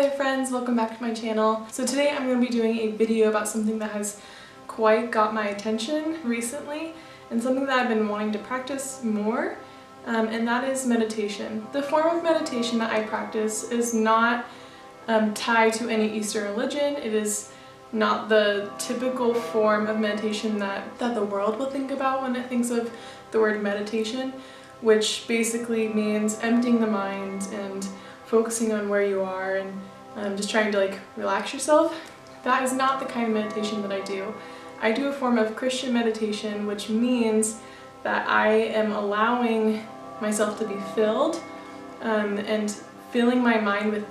Hi friends, welcome back to my channel. So today I'm going to be doing a video about something that has quite got my attention recently and something that I've been wanting to practice more, and that is meditation. The form of meditation that I practice is not tied to any Eastern religion. It is not the typical form of meditation that the world will think about when it thinks of the word meditation, which basically means emptying the mind and focusing on where you are and just trying to relax yourself. That is not the kind of meditation that I do. I do a form of Christian meditation, which means that I am allowing myself to be filled and filling my mind with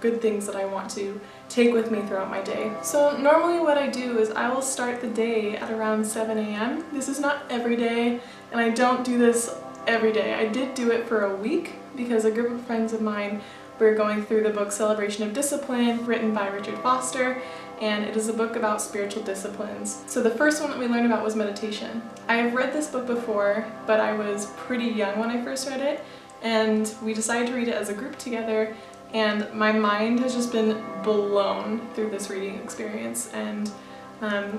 good things that I want to take with me throughout my day. So normally what I do is I will start the day at around 7 a.m. This is not every day, and I don't do this every day. I did do it for a week because a group of friends of mine were going through the book Celebration of Discipline, written by Richard Foster, and it is a book about spiritual disciplines. So the first one that we learned about was meditation. I have read this book before, but I was pretty young when I first read it, and we decided to read it as a group together, and my mind has just been blown through this reading experience, and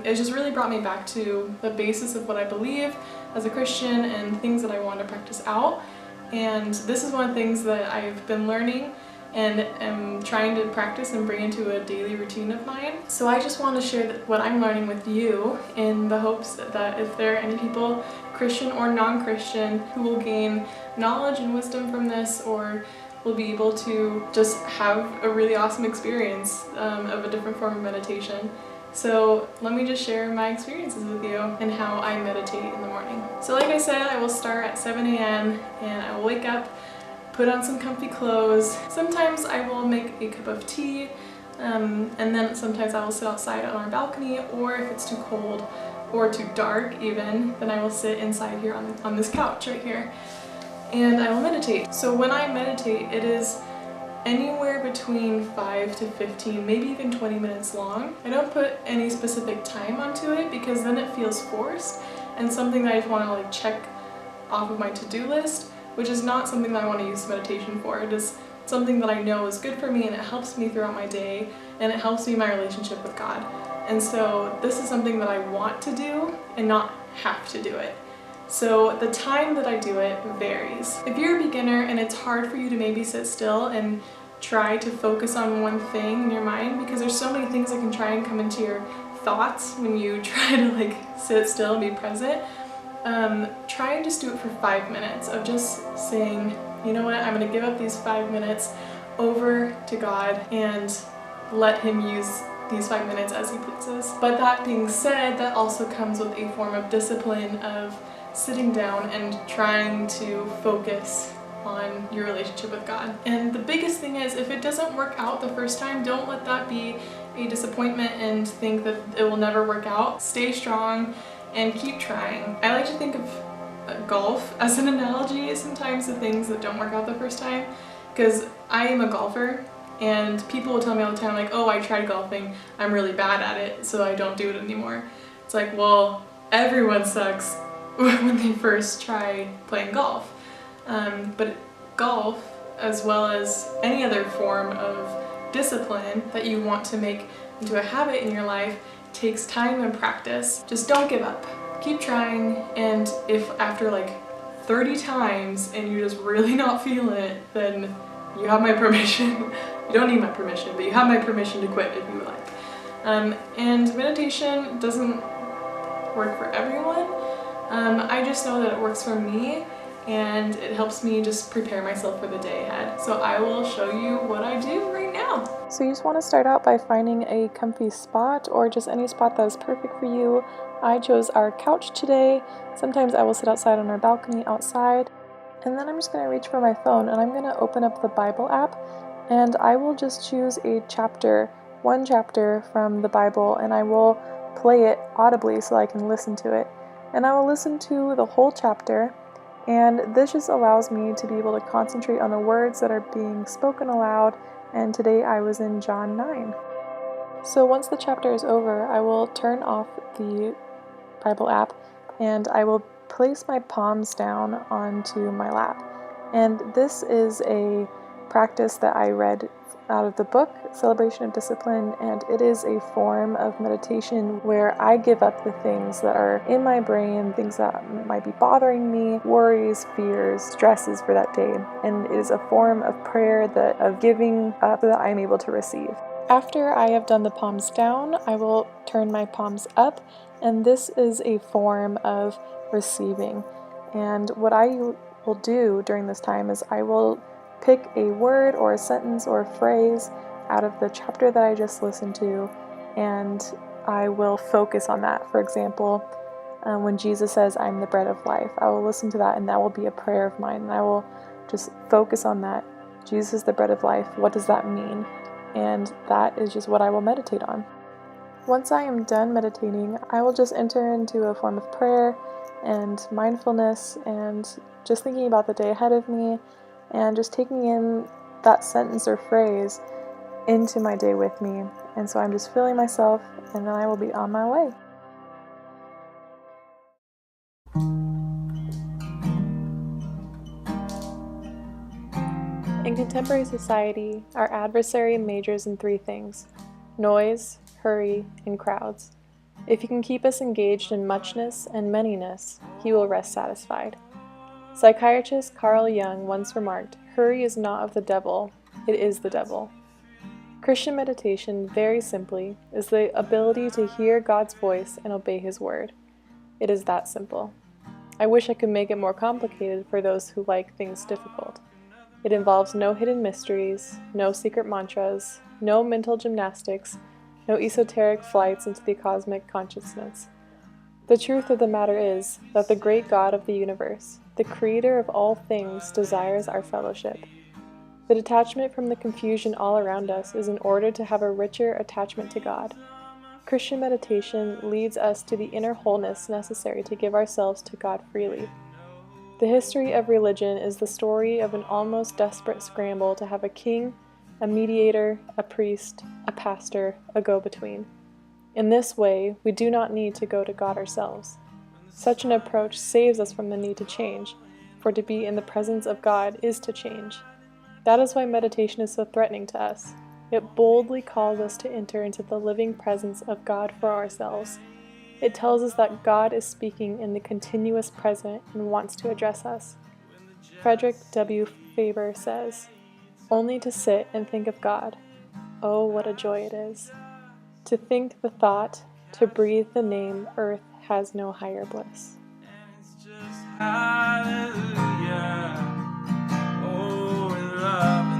it just really brought me back to the basis of what I believe as a Christian and things that I want to practice out. And this is one of the things that I've been learning and am trying to practice and bring into a daily routine of mine. So I just want to share what I'm learning with you in the hopes that if there are any people, Christian or non-Christian, who will gain knowledge and wisdom from this, or will be able to just have a really awesome experience of a different form of meditation. So let me just share my experiences with you and how I meditate in the morning. So like I said, I will start at 7 a.m. and I will wake up, put on some comfy clothes. Sometimes I will make a cup of tea, and then sometimes I will sit outside on our balcony, or if it's too cold or too dark even, then I will sit inside here on this couch right here, and I will meditate. So when I meditate, it is anywhere between 5 to 15, maybe even 20 minutes long. I don't put any specific time onto it because then it feels forced and something that I just want to check off of my to-do list, which is not something that I want to use meditation for. It is something that I know is good for me, and it helps me throughout my day, and it helps me in my relationship with God. And so this is something that I want to do and not have to do it. So the time that I do it varies. If you're a beginner and it's hard for you to maybe sit still and try to focus on one thing in your mind, because there's so many things that can try and come into your thoughts when you try to sit still and be present, try and just do it for 5 minutes of just saying, you know what, I'm going to give up these 5 minutes over to God and let Him use these 5 minutes as He pleases. But that being said, that also comes with a form of discipline of sitting down and trying to focus on your relationship with God. And the biggest thing is, if it doesn't work out the first time, don't let that be a disappointment and think that it will never work out. Stay strong and keep trying. I like to think of golf as an analogy sometimes to things that don't work out the first time, because I am a golfer and people will tell me all the time oh, I tried golfing, I'm really bad at it, so I don't do it anymore. It's well, everyone sucks when they first try playing golf. But golf, as well as any other form of discipline that you want to make into a habit in your life, takes time and practice. Just don't give up. Keep trying, and if after 30 times and you're just really not feeling it, then you have my permission. You don't need my permission, but you have my permission to quit if you would like. And meditation doesn't work for everyone. I just know that it works for me, and it helps me just prepare myself for the day ahead. So I will show you what I do right now. So you just want to start out by finding a comfy spot, or just any spot that is perfect for you. I chose our couch today. Sometimes I will sit outside on our balcony outside. And then I'm just going to reach for my phone and I'm going to open up the Bible app, and I will just choose a chapter, one chapter from the Bible, and I will play it audibly so I can listen to it. And I will listen to the whole chapter, and this just allows me to be able to concentrate on the words that are being spoken aloud, and today I was in John 9. So once the chapter is over, I will turn off the Bible app and I will place my palms down onto my lap. And this is a practice that I read out of the book, Celebration of Discipline, and it is a form of meditation where I give up the things that are in my brain, things that might be bothering me, worries, fears, stresses for that day, and it is a form of prayer of giving up so that I'm able to receive. After I have done the palms down, I will turn my palms up, and this is a form of receiving. And what I will do during this time is I will pick a word or a sentence or a phrase out of the chapter that I just listened to, and I will focus on that. For example, when Jesus says, "I'm the bread of life," I will listen to that, and that will be a prayer of mine, and I will just focus on that. Jesus is the bread of life. What does that mean? And that is just what I will meditate on. Once I am done meditating, I will just enter into a form of prayer and mindfulness and just thinking about the day ahead of me and just taking in that sentence or phrase into my day with me. And so I'm just filling myself, and then I will be on my way. In contemporary society, our adversary majors in three things: noise, hurry, and crowds. If he can keep us engaged in muchness and manyness, he will rest satisfied. Psychiatrist Carl Jung once remarked, "Hurry is not of the devil, it is the devil." Christian meditation, very simply, is the ability to hear God's voice and obey His word. It is that simple. I wish I could make it more complicated for those who like things difficult. It involves no hidden mysteries, no secret mantras, no mental gymnastics, no esoteric flights into the cosmic consciousness. The truth of the matter is that the great God of the universe, the creator of all things, desires our fellowship. The detachment from the confusion all around us is in order to have a richer attachment to God. Christian meditation leads us to the inner wholeness necessary to give ourselves to God freely. The history of religion is the story of an almost desperate scramble to have a king, a mediator, a priest, a pastor, a go-between. In this way, we do not need to go to God ourselves. Such an approach saves us from the need to change, for to be in the presence of God is to change. That is why meditation is so threatening to us. It boldly calls us to enter into the living presence of God for ourselves. It tells us that God is speaking in the continuous present and wants to address us. Frederick W. Faber says, "Only to sit and think of God. Oh, what a joy it is. To think the thought, to breathe the name, earth has no higher bliss." It's just hallelujah. Oh, in love.